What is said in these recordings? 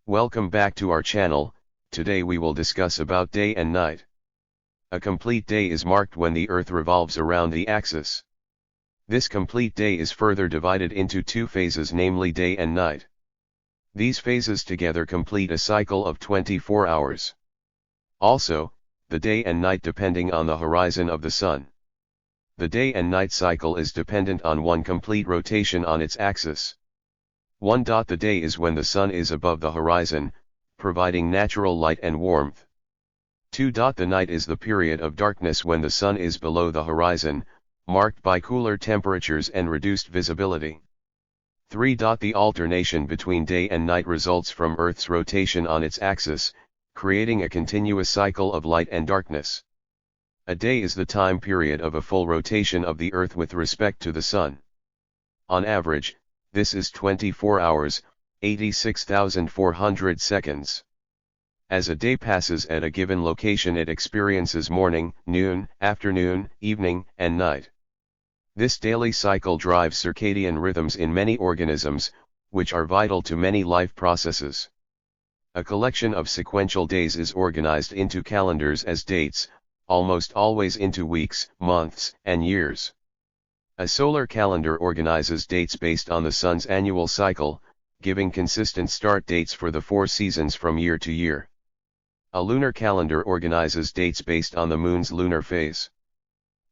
Welcome back to our channel. Today we will discuss about day and night. A complete day is marked when the Earth revolves around the axis. This complete day is further divided into two phases, namely day and night. These phases together complete a cycle of 24 hours. Also, the day and night depending on the horizon of the Sun. The day and night cycle is dependent on one complete rotation on its axis. 1. The day is when the Sun is above the horizon, providing natural light and warmth. 2. The night is the period of darkness when the Sun is below the horizon, marked by cooler temperatures and reduced visibility. 3. The alternation between day and night results from Earth's rotation on its axis, creating a continuous cycle of light and darkness. A day is the time period of a full rotation of the Earth with respect to the Sun. On average, this is 24 hours, 86,400 seconds. As a day passes at a given location, it experiences morning, noon, afternoon, evening, and night. This daily cycle drives circadian rhythms in many organisms, which are vital to many life processes. A collection of sequential days is organized into calendars as dates, almost always into weeks, months, and years. A solar calendar organizes dates based on the Sun's annual cycle, giving consistent start dates for the 4 seasons from year to year. A lunar calendar organizes dates based on the Moon's lunar phase.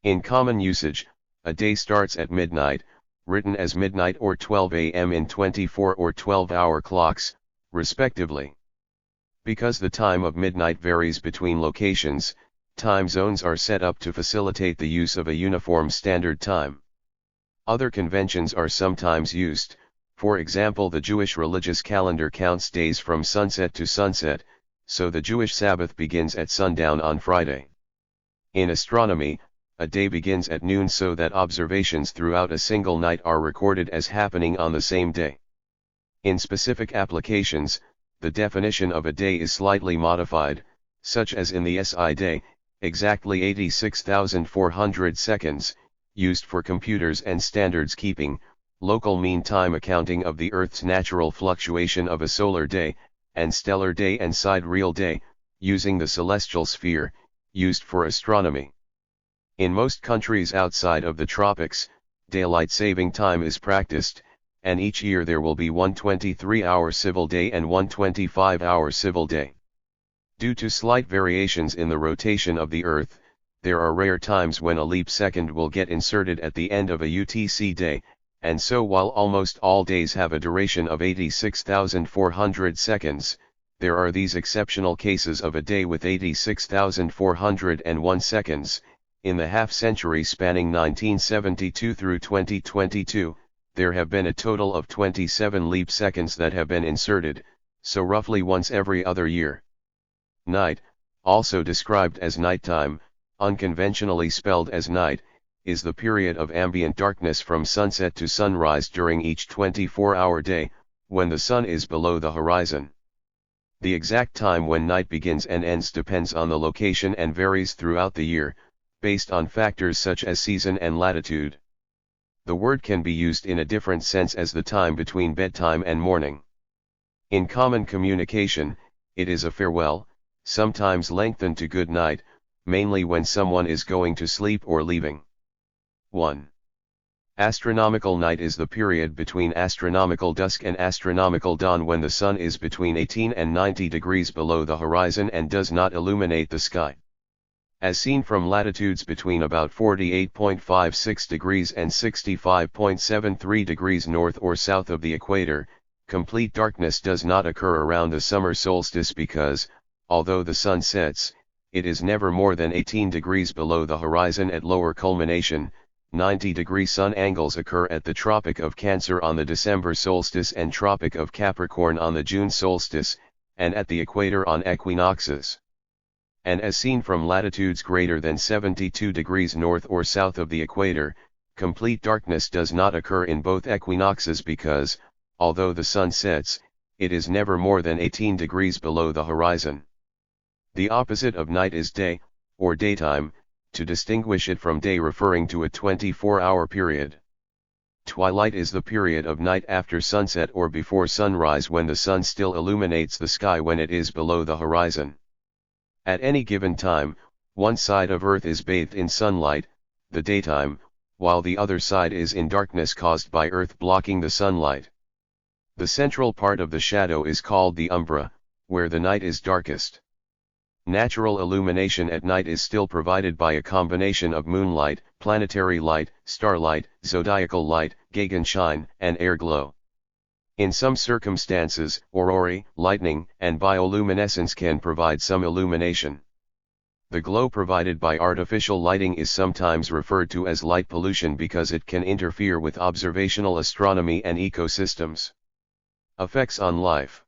In common usage, a day starts at midnight, written as midnight or 12 a.m. in 24 or 12-hour clocks, respectively. Because the time of midnight varies between locations, time zones are set up to facilitate the use of a uniform standard time. Other conventions are sometimes used. For example, the Jewish religious calendar counts days from sunset to sunset, so the Jewish Sabbath begins at sundown on Friday. In astronomy, a day begins at noon so that observations throughout a single night are recorded as happening on the same day. In specific applications, the definition of a day is slightly modified, such as in the SI day, exactly 86,400 seconds, used for computers and standards keeping, local mean time accounting of the Earth's natural fluctuation of a solar day, and stellar day and sidereal day, using the celestial sphere, used for astronomy. In most countries outside of the tropics, daylight saving time is practiced, and each year there will be one 23-hour civil day and one 25-hour civil day. Due to slight variations in the rotation of the Earth, there are rare times when a leap second will get inserted at the end of a UTC day, and so while almost all days have a duration of 86,400 seconds, there are these exceptional cases of a day with 86,401 seconds. In the half-century spanning 1972 through 2022, there have been a total of 27 leap seconds that have been inserted, so roughly once every other year. Night, also described as nighttime, unconventionally spelled as night, is the period of ambient darkness from sunset to sunrise during each 24-hour day, when the Sun is below the horizon. The exact time when night begins and ends depends on the location and varies throughout the year, based on factors such as season and latitude. The word can be used in a different sense as the time between bedtime and morning. In common communication, it is a farewell, sometimes lengthened to good night, mainly when someone is going to sleep or leaving. 1. Astronomical night is the period between astronomical dusk and astronomical dawn when the Sun is between 18 and 90 degrees below the horizon and does not illuminate the sky. As seen from latitudes between about 48.56 degrees and 65.73 degrees north or south of the equator, complete darkness does not occur around the summer solstice because, although the Sun sets, it is never more than 18 degrees below the horizon at lower culmination. 90-degree sun angles occur at the Tropic of Cancer on the December solstice and Tropic of Capricorn on the June solstice, and at the equator on equinoxes. And as seen from latitudes greater than 72 degrees north or south of the equator, complete darkness does not occur in both equinoxes because, although the Sun sets, it is never more than 18 degrees below the horizon. The opposite of night is day, or daytime, to distinguish it from day referring to a 24-hour period. Twilight is the period of night after sunset or before sunrise when the sun still illuminates the sky when it is below the horizon. At any given time, one side of Earth is bathed in sunlight, the daytime, while the other side is in darkness caused by Earth blocking the sunlight. The central part of the shadow is called the umbra, where the night is darkest. Natural illumination at night is still provided by a combination of moonlight, planetary light, starlight, zodiacal light, Gegenschein, and air glow. In some circumstances, aurorae, lightning, and bioluminescence can provide some illumination. The glow provided by artificial lighting is sometimes referred to as light pollution because it can interfere with observational astronomy and ecosystems. Effects on life.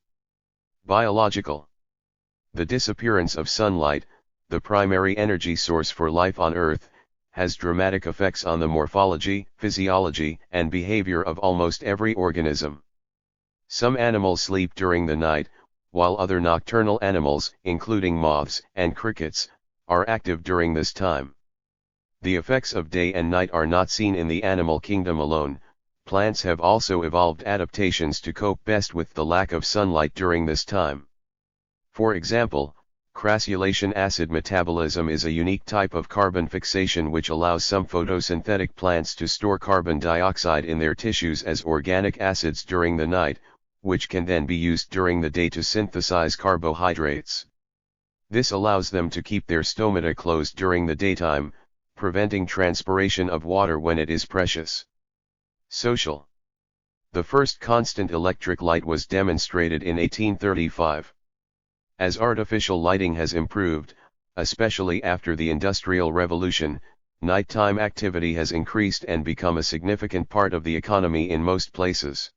Biological. The disappearance of sunlight, the primary energy source for life on Earth, has dramatic effects on the morphology, physiology, and behavior of almost every organism. Some animals sleep during the night, while other nocturnal animals, including moths and crickets, are active during this time. The effects of day and night are not seen in the animal kingdom alone. Plants have also evolved adaptations to cope best with the lack of sunlight during this time. For example, crassulacean acid metabolism is a unique type of carbon fixation which allows some photosynthetic plants to store carbon dioxide in their tissues as organic acids during the night, which can then be used during the day to synthesize carbohydrates. This allows them to keep their stomata closed during the daytime, preventing transpiration of water when it is precious. Social. The first constant electric light was demonstrated in 1835. As artificial lighting has improved, especially after the Industrial Revolution, nighttime activity has increased and become a significant part of the economy in most places.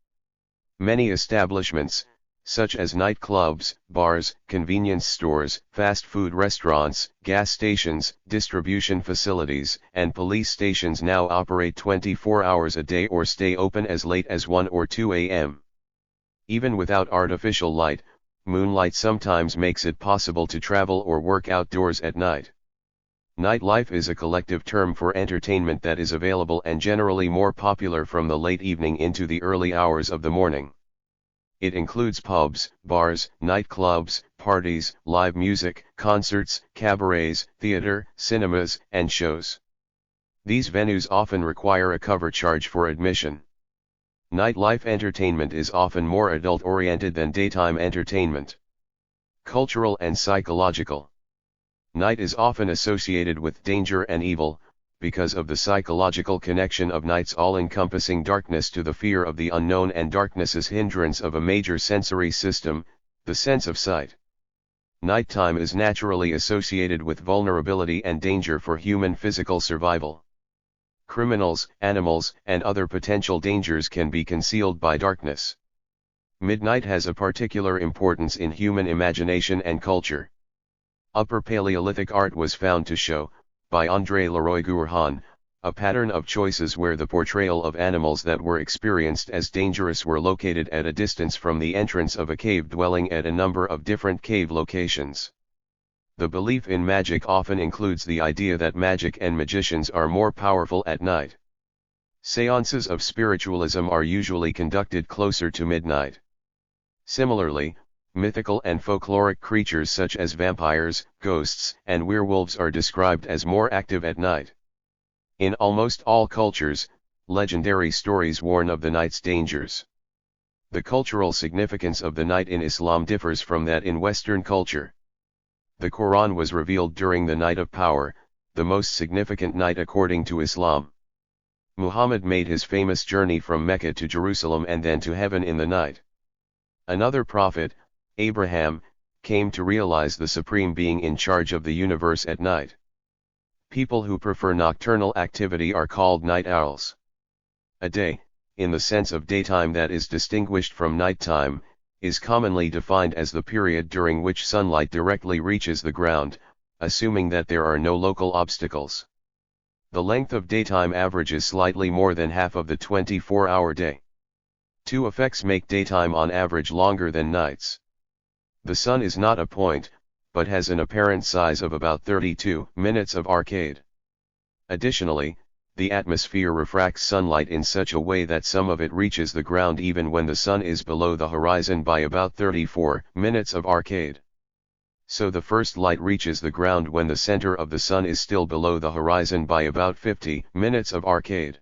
Many establishments, such as nightclubs, bars, convenience stores, fast food restaurants, gas stations, distribution facilities, and police stations now operate 24 hours a day or stay open as late as 1 or 2 a.m. Even without artificial light, moonlight sometimes makes it possible to travel or work outdoors at night. Nightlife is a collective term for entertainment that is available and generally more popular from the late evening into the early hours of the morning. It includes pubs, bars, nightclubs, parties, live music, concerts, cabarets, theater, cinemas, and shows. These venues often require a cover charge for admission. Nightlife entertainment is often more adult-oriented than daytime entertainment. Cultural and psychological. Night is often associated with danger and evil, because of the psychological connection of night's all-encompassing darkness to the fear of the unknown and darkness's hindrance of a major sensory system, the sense of sight. Nighttime is naturally associated with vulnerability and danger for human physical survival. Criminals, animals, and other potential dangers can be concealed by darkness. Midnight has a particular importance in human imagination and culture. Upper Paleolithic art was found to show, by André Leroy-Gourhan, a pattern of choices where the portrayal of animals that were experienced as dangerous were located at a distance from the entrance of a cave dwelling at a number of different cave locations. The belief in magic often includes the idea that magic and magicians are more powerful at night. Seances of spiritualism are usually conducted closer to midnight. Similarly, mythical and folkloric creatures such as vampires, ghosts, and werewolves are described as more active at night. In almost all cultures, legendary stories warn of the night's dangers. The cultural significance of the night in Islam differs from that in Western culture. The Quran was revealed during the night of power, the most significant night according to Islam. Muhammad made his famous journey from Mecca to Jerusalem and then to heaven in the night. Another prophet, Abraham, came to realize the Supreme Being in charge of the universe at night. People who prefer nocturnal activity are called night owls. A day, in the sense of daytime that is distinguished from nighttime, is commonly defined as the period during which sunlight directly reaches the ground, assuming that there are no local obstacles. The length of daytime averages slightly more than half of the 24-hour day. Two effects make daytime on average longer than nights. The sun is not a point, but has an apparent size of about 32 minutes of arcade. Additionally, the atmosphere refracts sunlight in such a way that some of it reaches the ground even when the sun is below the horizon by about 34 minutes of arcade. So the first light reaches the ground when the center of the sun is still below the horizon by about 50 minutes of arcade.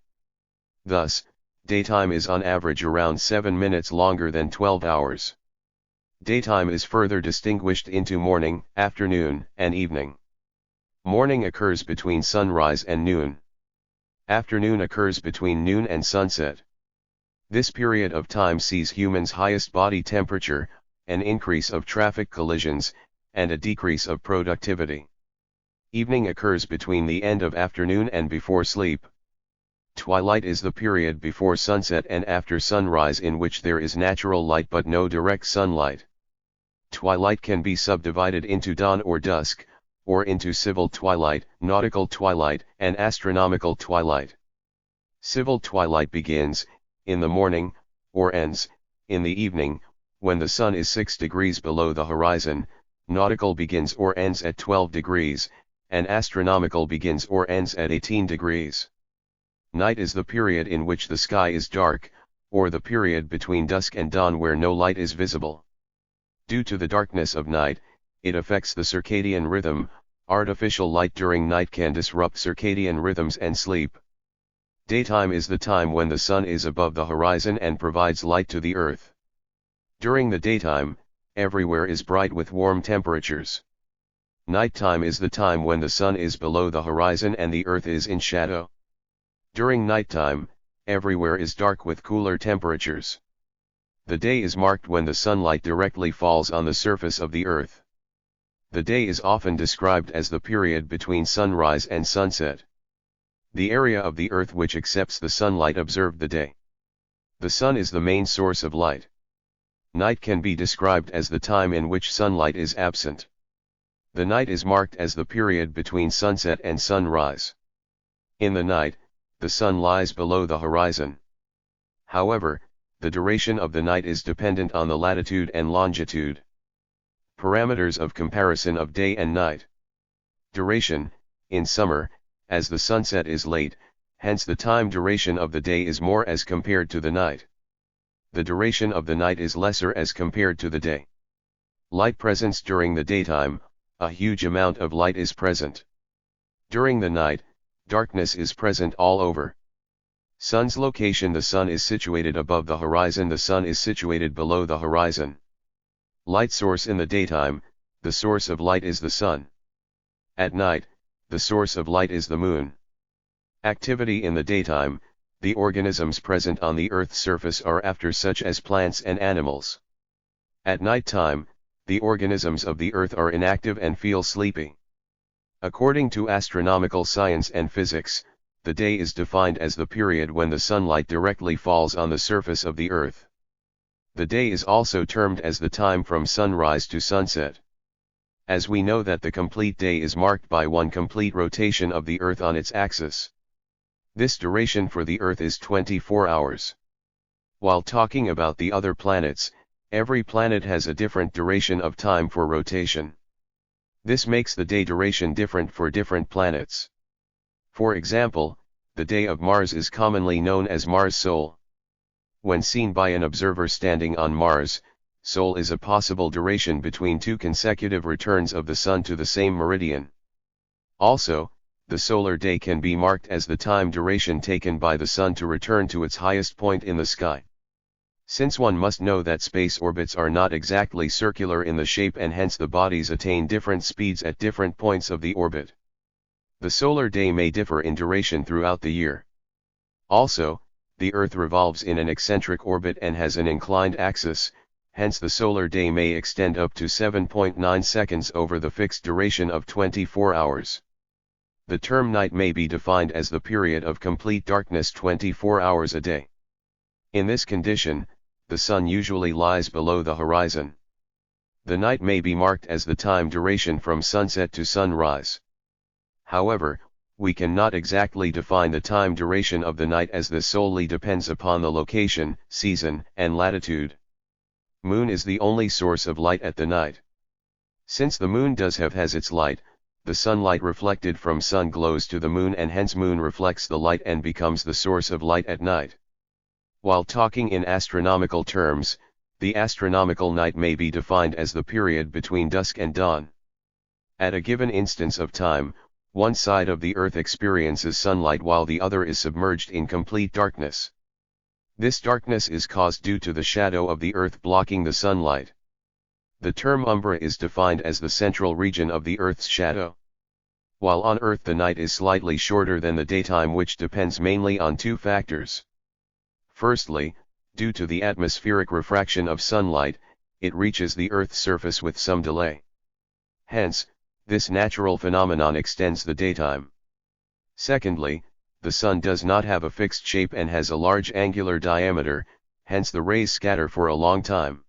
Thus, daytime is on average around 7 minutes longer than 12 hours. Daytime is further distinguished into morning, afternoon, and evening. Morning occurs between sunrise and noon. Afternoon occurs between noon and sunset. This period of time sees humans' highest body temperature, an increase of traffic collisions, and a decrease of productivity. Evening occurs between the end of afternoon and before sleep. Twilight is the period before sunset and after sunrise in which there is natural light but no direct sunlight. Twilight can be subdivided into dawn or dusk, or into civil twilight, nautical twilight, and astronomical twilight. Civil twilight begins, in the morning, or ends, in the evening, when the sun is 6 degrees below the horizon. Nautical begins or ends at 12 degrees, and astronomical begins or ends at 18 degrees. Night is the period in which the sky is dark, or the period between dusk and dawn where no light is visible. Due to the darkness of night, it affects the circadian rhythm. Artificial light during night can disrupt circadian rhythms and sleep. Daytime is the time when the sun is above the horizon and provides light to the earth. During the daytime, everywhere is bright with warm temperatures. Nighttime is the time when the sun is below the horizon and the earth is in shadow. During nighttime, everywhere is dark with cooler temperatures. The day is marked when the sunlight directly falls on the surface of the earth. The day is often described as the period between sunrise and sunset. The area of the earth which accepts the sunlight observed the day. The sun is the main source of light. Night can be described as the time in which sunlight is absent. The night is marked as the period between sunset and sunrise. In the night, the sun lies below the horizon. However, the duration of the night is dependent on the latitude and longitude. Parameters of comparison of day and night. Duration, in summer, as the sunset is late, hence the time duration of the day is more as compared to the night. The duration of the night is lesser as compared to the day. Light presence during the daytime, a huge amount of light is present. During the night, darkness is present all over. Sun's location: the sun is situated above the horizon, the sun is situated below the horizon. Light source: in the daytime, the source of light is the sun. At night, the source of light is the moon. Activity: in the daytime, the organisms present on the Earth's surface are active, such as plants and animals. At night time, the organisms of the Earth are inactive and feel sleepy. According to astronomical science and physics, the day is defined as the period when the sunlight directly falls on the surface of the Earth. The day is also termed as the time from sunrise to sunset. As we know that the complete day is marked by one complete rotation of the Earth on its axis. This duration for the Earth is 24 hours. While talking about the other planets, every planet has a different duration of time for rotation. This makes the day duration different for different planets. For example, the day of Mars is commonly known as Mars Sol. When seen by an observer standing on Mars, Sol is a possible duration between two consecutive returns of the Sun to the same meridian. Also, the solar day can be marked as the time duration taken by the Sun to return to its highest point in the sky. Since one must know that space orbits are not exactly circular in the shape and hence the bodies attain different speeds at different points of the orbit. The solar day may differ in duration throughout the year. Also, the Earth revolves in an eccentric orbit and has an inclined axis, hence the solar day may extend up to 7.9 seconds over the fixed duration of 24 hours. The term night may be defined as the period of complete darkness 24 hours a day. In this condition, the sun usually lies below the horizon. The night may be marked as the time duration from sunset to sunrise. However, we cannot exactly define the time duration of the night as this solely depends upon the location, season, and latitude. Moon is the only source of light at the night. Since the moon does have its light, the sunlight reflected from sun glows to the moon, and hence moon reflects the light and becomes the source of light at night. While talking in astronomical terms, the astronomical night may be defined as the period between dusk and dawn. At a given instance of time, one side of the Earth experiences sunlight while the other is submerged in complete darkness. This darkness is caused due to the shadow of the Earth blocking the sunlight. The term umbra is defined as the central region of the Earth's shadow. While on Earth the night is slightly shorter than the daytime, which depends mainly on two factors. Firstly, due to the atmospheric refraction of sunlight, it reaches the Earth's surface with some delay. Hence, this natural phenomenon extends the daytime. Secondly, the sun does not have a fixed shape and has a large angular diameter, hence the rays scatter for a long time.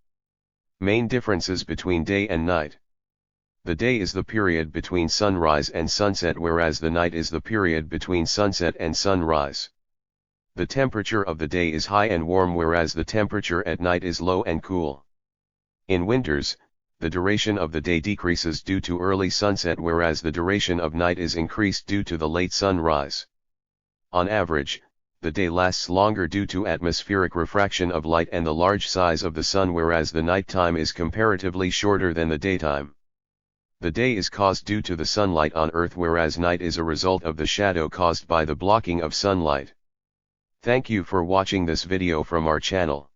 Main differences between day and night. The day is the period between sunrise and sunset, whereas the night is the period between sunset and sunrise. The temperature of the day is high and warm, whereas the temperature at night is low and cool. In winters, the duration of the day decreases due to early sunset, whereas the duration of night is increased due to the late sunrise. On average, the day lasts longer due to atmospheric refraction of light and the large size of the sun, whereas the night time is comparatively shorter than the daytime. The day is caused due to the sunlight on Earth, whereas night is a result of the shadow caused by the blocking of sunlight. Thank you for watching this video from our channel.